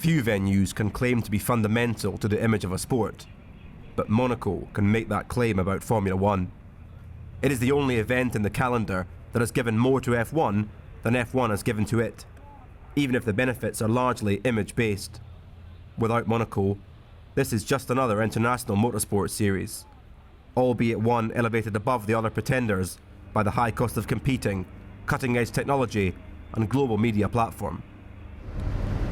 Few venues can claim to be fundamental to the image of a sport, but Monaco can make that claim about Formula One. It is the only event in the calendar that has given more to F1 than F1 has given to it, even if the benefits are largely image-based. Without Monaco, this is just another international motorsport series, albeit one elevated above the other pretenders by the high cost of competing, cutting-edge technology and global media platform.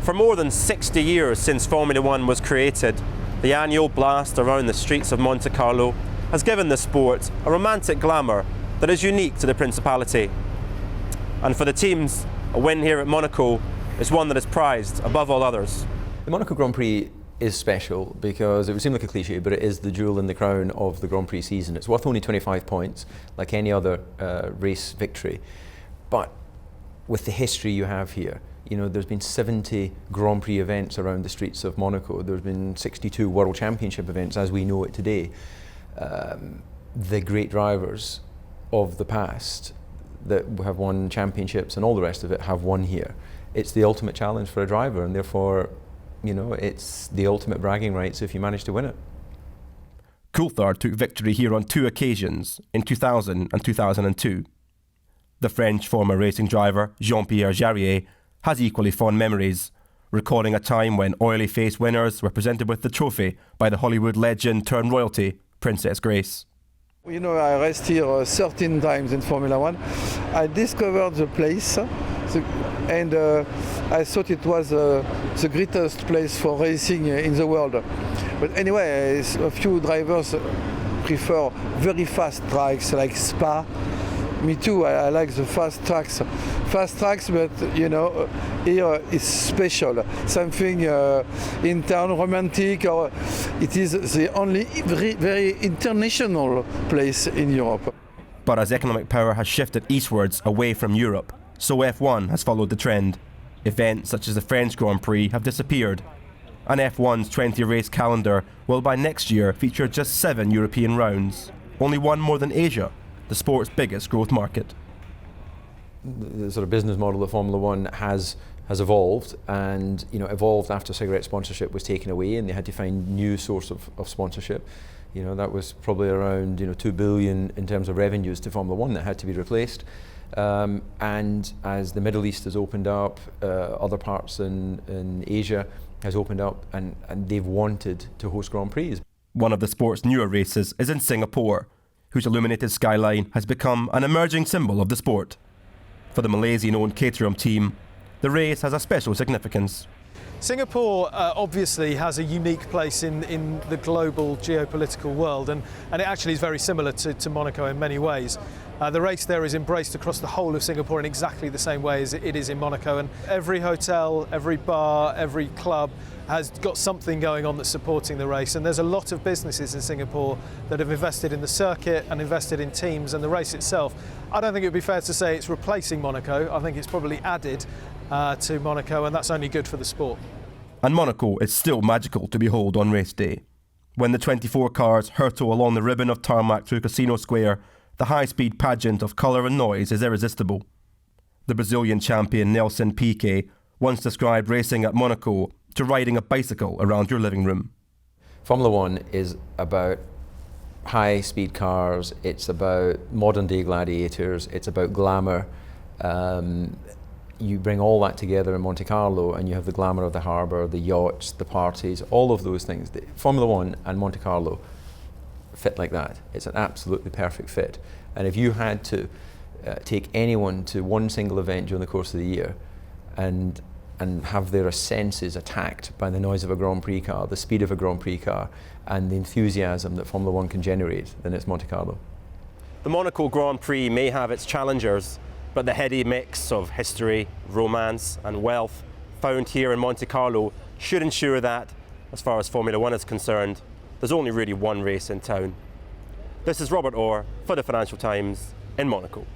For more than 60 years since Formula One was created, the annual blast around the streets of Monte Carlo has given the sport a romantic glamour that is unique to the Principality. And for the teams, a win here at Monaco is one that is prized above all others. The Monaco Grand Prix is special because it would seem like a cliche, but it is the jewel in the crown of the Grand Prix season. It's worth only 25 points, like any other race victory. But with the history you have here, you know, there's been 70 Grand Prix events around the streets of Monaco. There's been 62 World Championship events as we know it today. The great drivers of the past that have won championships and all the rest of it have won here. It's the ultimate challenge for a driver, and therefore, you know, it's the ultimate bragging rights if you manage to win it. Coulthard took victory here on 2 occasions, in 2000 and 2002. The French former racing driver Jean-Pierre Jarier has equally fond memories, recalling a time when oily-faced winners were presented with the trophy by the Hollywood legend turned royalty, Princess Grace. You know, I raced here 13 times in Formula One. I discovered the place and I thought it was the greatest place for racing in the world. But anyway, a few drivers prefer very fast tracks like Spa. Me too, I like the fast tracks. Fast tracks, but you know, here is special. Something in town, romantic, or it is the only very international place in Europe. But as economic power has shifted eastwards away from Europe, so F1 has followed the trend. Events such as the French Grand Prix have disappeared, and F1's 20-race calendar will by next year feature just 7 European rounds, only one more than Asia, the sport's biggest growth market. The sort of business model of Formula One has evolved, and you know, evolved after cigarette sponsorship was taken away, and they had to find new source of sponsorship. You know, that was probably around 2 billion in terms of revenues to Formula One that had to be replaced. And as the Middle East has opened up, other parts in Asia has opened up, and they've wanted to host Grand Prix. One of the sport's newer races is in Singapore, whose illuminated skyline has become an emerging symbol of the sport. For the Malaysian-owned Caterham team, the race has a special significance. Singapore obviously has a unique place in the global geopolitical world, and it actually is very similar to Monaco in many ways. The race there is embraced across the whole of Singapore in exactly the same way as it is in Monaco, and every hotel, every bar, every club has got something going on that's supporting the race, and there's a lot of businesses in Singapore that have invested in the circuit and invested in teams and the race itself. I don't think it would be fair to say it's replacing Monaco. I think it's probably added to Monaco, and that's only good for the sport. And Monaco is still magical to behold on race day. When the 24 cars hurtle along the ribbon of tarmac through Casino Square, the high-speed pageant of colour and noise is irresistible. The Brazilian champion Nelson Piquet once described racing at Monaco to riding a bicycle around your living room. Formula One is about high-speed cars, it's about modern-day gladiators, it's about glamour. You bring all that together in Monte Carlo and you have the glamour of the harbour, the yachts, the parties, all of those things. Formula One and Monte Carlo fit like that. It's an absolutely perfect fit. And if you had to take anyone to one single event during the course of the year and have their senses attacked by the noise of a Grand Prix car, the speed of a Grand Prix car, and the enthusiasm that Formula One can generate, then it's Monte Carlo. The Monaco Grand Prix may have its challengers, but the heady mix of history, romance and wealth found here in Monte Carlo should ensure that, as far as Formula One is concerned, there's only really one race in town. This is Robert Orr for the Financial Times in Monaco.